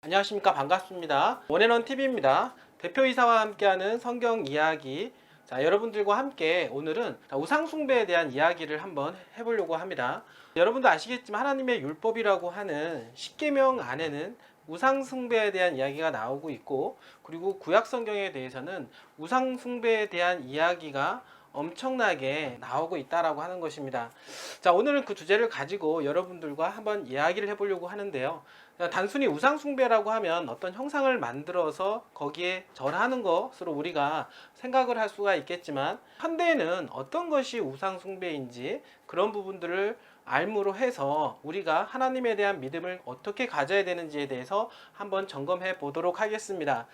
안녕하십니까, 반갑습니다. 원앤원TV입니다. 대표이사와 함께하는 성경 이야기. 자, 여러분들과 함께 오늘은 우상숭배에 대한 이야기를 한번 해보려고 합니다. 여러분도 아시겠지만 하나님의 율법이라고 하는 십계명 안에는 우상숭배에 대한 이야기가 나오고 있고, 그리고 구약성경에 대해서는 우상숭배에 대한 이야기가 엄청나게 나오고 있다라고 하는 것입니다. 자, 오늘은 그 주제를 가지고 여러분들과 한번 이야기를 해보려고 하는데요. 단순히 우상숭배라고 하면 어떤 형상을 만들어서 거기에 절하는 것으로 우리가 생각을 할 수가 있겠지만, 현대에는 어떤 것이 우상숭배인지 그런 부분들을 알므로 해서 우리가 하나님에 대한 믿음을 어떻게 가져야 되는지에 대해서 한번 점검해 보도록 하겠습니다.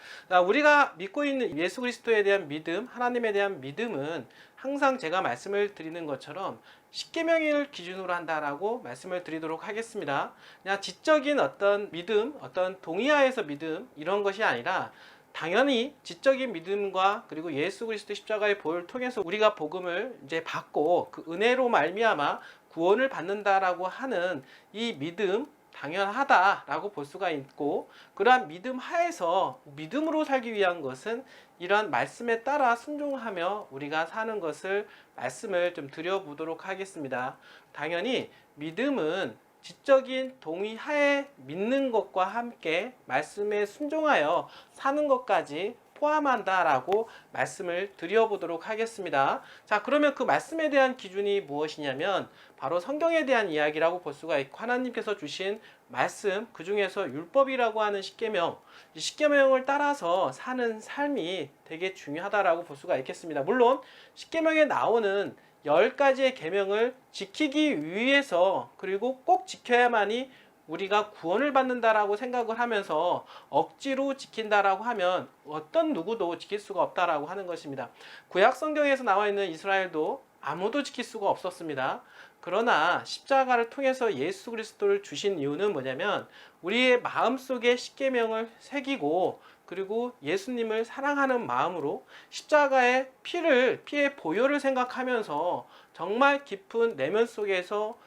우리가 믿고 있는 예수 그리스도에 대한 믿음, 하나님에 대한 믿음은 항상 제가 말씀을 드리는 것처럼 십계명을 기준으로 한다라고 말씀을 드리도록 하겠습니다. 그냥 지적인 어떤 믿음, 어떤 동의하에서 믿음, 이런 것이 아니라 당연히 지적인 믿음과 그리고 예수 그리스도 십자가의 보혈을 통해서 우리가 복음을 이제 받고 그 은혜로 말미암아 구원을 받는다라고 하는 이 믿음, 당연하다라고 볼 수가 있고, 그러한 믿음 하에서 믿음으로 살기 위한 것은 이러한 말씀에 따라 순종하며 우리가 사는 것을 말씀을 좀 드려보도록 하겠습니다. 당연히 믿음은 지적인 동의하에 믿는 것과 함께 말씀에 순종하여 사는 것까지 포함한다라고 말씀을 드려보도록 하겠습니다. 자, 그러면 그 말씀에 대한 기준이 무엇이냐면 바로 성경에 대한 이야기라고 볼 수가 있고, 하나님께서 주신 말씀, 그 중에서 율법이라고 하는 십계명, 이 십계명을 따라서 사는 삶이 되게 중요하다라고 볼 수가 있겠습니다. 물론 십계명에 나오는 10가지의 계명을 지키기 위해서, 그리고 꼭 지켜야만이 우리가 구원을 받는다라고 생각을 하면서 억지로 지킨다라고 하면 어떤 누구도 지킬 수가 없다라고 하는 것입니다. 구약 성경에서 나와 있는 이스라엘도 아무도 지킬 수가 없었습니다. 그러나 십자가를 통해서 예수 그리스도를 주신 이유는 뭐냐면 우리의 마음속에 십계명을 새기고, 그리고 예수님을 사랑하는 마음으로 십자가의 피의 보혈을 생각하면서 정말 깊은 내면 속에서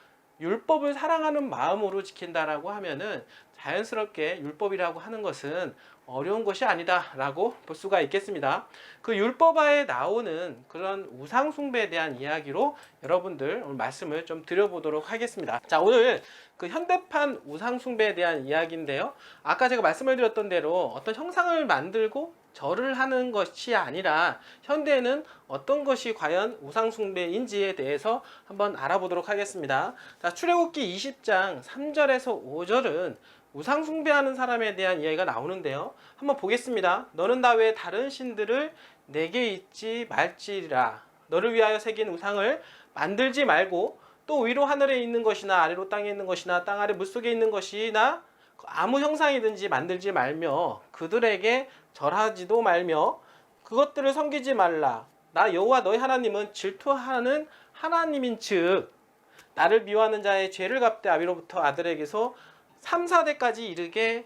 율법을 사랑하는 마음으로 지킨다라고 하면은 자연스럽게 율법이라고 하는 것은 어려운 것이 아니다라고 볼 수가 있겠습니다. 그 율법하에 나오는 그런 우상숭배에 대한 이야기로 여러분들 오늘 말씀을 좀 드려보도록 하겠습니다. 자, 오늘 그 현대판 우상숭배에 대한 이야기인데요. 아까 제가 말씀을 드렸던 대로 어떤 형상을 만들고 절을 하는 것이 아니라 현대에는 어떤 것이 과연 우상숭배인지에 대해서 한번 알아보도록 하겠습니다. 자, 출애굽기 20장 3절에서 5절은 우상숭배하는 사람에 대한 이야기가 나오는데요. 한번 보겠습니다. 너는 나 외에 다른 신들을 내게 잊지 말지라. 너를 위하여 새긴 우상을 만들지 말고, 또 위로 하늘에 있는 것이나 아래로 땅에 있는 것이나 땅 아래 물속에 있는 것이나 아무 형상이든지 만들지 말며 그들에게 절하지도 말며 그것들을 섬기지 말라. 나 여호와 너희 하나님은 질투하는 하나님인즉 나를 미워하는 자의 죄를 갚되 아비로부터 아들에게서 3, 4대까지 이르게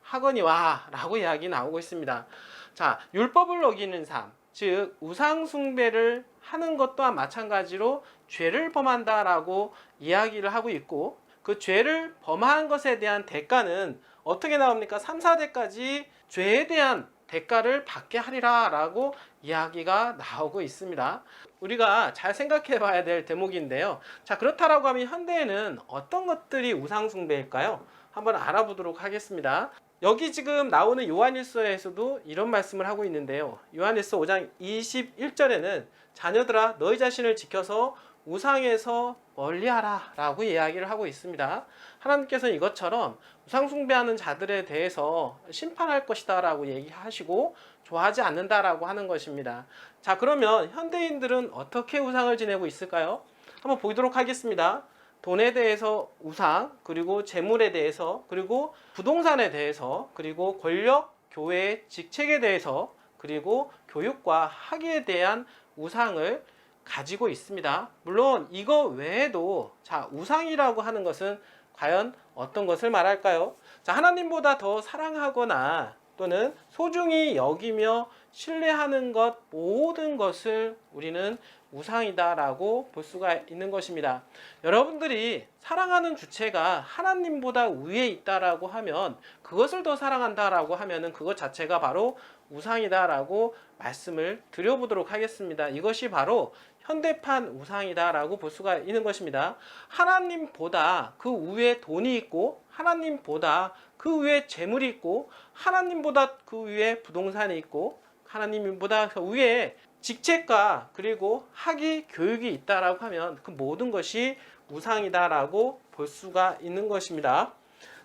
하거니와 라고 이야기 나오고 있습니다. 자, 율법을 어기는 삶, 즉 우상숭배를 하는 것 또한 마찬가지로 죄를 범한다라고 이야기를 하고 있고, 그 죄를 범한 것에 대한 대가는 어떻게 나옵니까? 3, 4대까지 죄에 대한 대가를 받게 하리라 라고 이야기가 나오고 있습니다. 우리가 잘 생각해 봐야 될 대목인데요. 자, 그렇다라고 하면 현대에는 어떤 것들이 우상숭배일까요? 한번 알아보도록 하겠습니다. 여기 지금 나오는 요한일서에서도 이런 말씀을 하고 있는데요. 요한일서 5장 21절에는 자녀들아 너희 자신을 지켜서 우상에서 멀리하라 라고 이야기를 하고 있습니다. 하나님께서는 이것처럼 우상숭배하는 자들에 대해서 심판할 것이다 라고 얘기하시고 좋아하지 않는다라고 하는 것입니다. 자, 그러면 현대인들은 어떻게 우상을 지내고 있을까요? 한번 보도록 하겠습니다. 돈에 대해서 우상, 그리고 재물에 대해서, 그리고 부동산에 대해서, 그리고 권력, 교회의 직책에 대해서, 그리고 교육과 학위에 대한 우상을 가지고 있습니다. 물론 이거 외에도, 자, 우상이라고 하는 것은 과연 어떤 것을 말할까요? 자, 하나님보다 더 사랑하거나 또는 소중히 여기며 신뢰하는 것 모든 것을 우리는 우상이다라고 볼 수가 있는 것입니다. 여러분들이 사랑하는 주체가 하나님보다 위에 있다라고 하면 그것을 더 사랑한다라고 하면은 그것 자체가 바로 우상이다라고 말씀을 드려보도록 하겠습니다. 이것이 바로 현대판 우상이다라고 볼 수가 있는 것입니다. 하나님보다 그 위에 돈이 있고 하나님보다 그 위에 재물이 있고 하나님보다 그 위에 부동산이 있고 하나님보다 그 위에 직책과 그리고 학위 교육이 있다라고 하면 그 모든 것이 우상이다라고 볼 수가 있는 것입니다.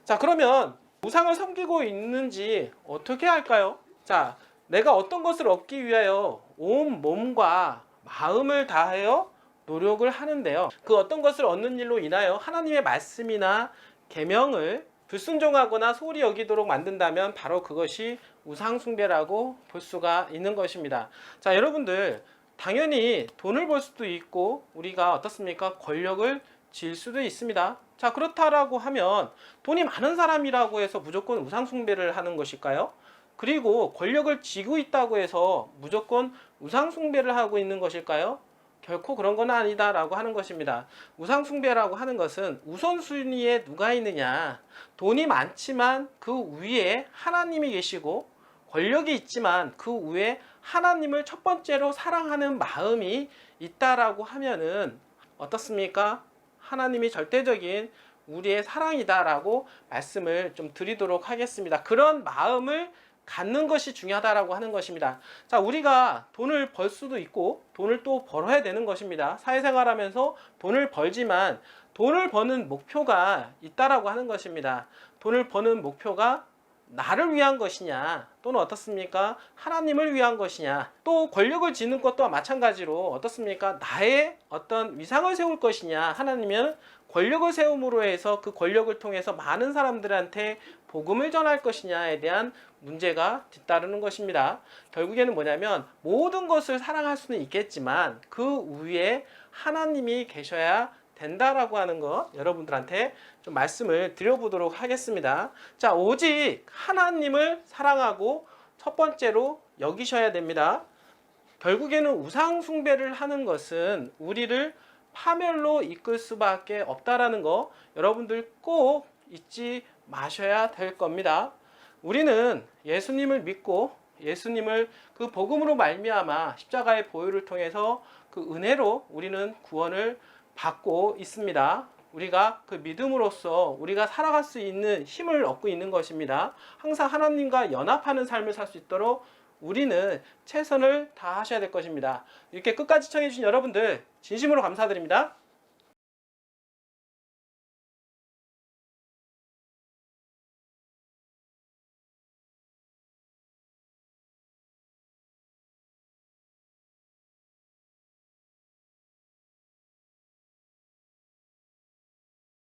자, 그러면 우상을 섬기고 있는지 어떻게 할까요? 자, 내가 어떤 것을 얻기 위하여 온 몸과 마음을 다하여 노력을 하는데요. 그 어떤 것을 얻는 일로 인하여 하나님의 말씀이나 계명을 불순종하거나 소홀히 여기도록 만든다면 바로 그것이 우상숭배라고 볼 수가 있는 것입니다. 자, 여러분들 당연히 돈을 벌 수도 있고 우리가 어떻습니까? 권력을 질 수도 있습니다. 자, 그렇다라고 하면 돈이 많은 사람이라고 해서 무조건 우상숭배를 하는 것일까요? 그리고 권력을 쥐고 있다고 해서 무조건 우상숭배를 하고 있는 것일까요? 결코 그런 건 아니다라고 하는 것입니다. 우상숭배라고 하는 것은 우선순위에 누가 있느냐, 돈이 많지만 그 위에 하나님이 계시고 권력이 있지만 그 위에 하나님을 첫 번째로 사랑하는 마음이 있다라고 하면은 어떻습니까? 하나님이 절대적인 우리의 사랑이다라고 말씀을 좀 드리도록 하겠습니다. 그런 마음을 갖는 것이 중요하다라고 하는 것입니다. 자, 우리가 돈을 벌 수도 있고 돈을 또 벌어야 되는 것입니다. 사회생활하면서 돈을 벌지만 돈을 버는 목표가 있다라고 하는 것입니다. 돈을 버는 목표가 나를 위한 것이냐 또는 어떻습니까? 하나님을 위한 것이냐, 또 권력을 지는 것도 마찬가지로 어떻습니까? 나의 어떤 위상을 세울 것이냐, 하나님은 권력을 세움으로 해서 그 권력을 통해서 많은 사람들한테 복음을 전할 것이냐에 대한 문제가 뒤따르는 것입니다. 결국에는 뭐냐면 모든 것을 사랑할 수는 있겠지만 그 위에 하나님이 계셔야 된다라고 하는 것 여러분들한테 좀 말씀을 드려보도록 하겠습니다. 자, 오직 하나님을 사랑하고 첫 번째로 여기셔야 됩니다. 결국에는 우상 숭배를 하는 것은 우리를 파멸로 이끌 수밖에 없다라는 거 여러분들 꼭 잊지 마셔야 될 겁니다. 우리는 예수님을 믿고 예수님을 그 복음으로 말미암아 십자가의 보혈을 통해서 그 은혜로 우리는 구원을 받고 있습니다. 우리가 그 믿음으로써 우리가 살아갈 수 있는 힘을 얻고 있는 것입니다. 항상 하나님과 연합하는 삶을 살 수 있도록 우리는 최선을 다하셔야 될 것입니다. 이렇게 끝까지 시청해 주신 여러분들 진심으로 감사드립니다.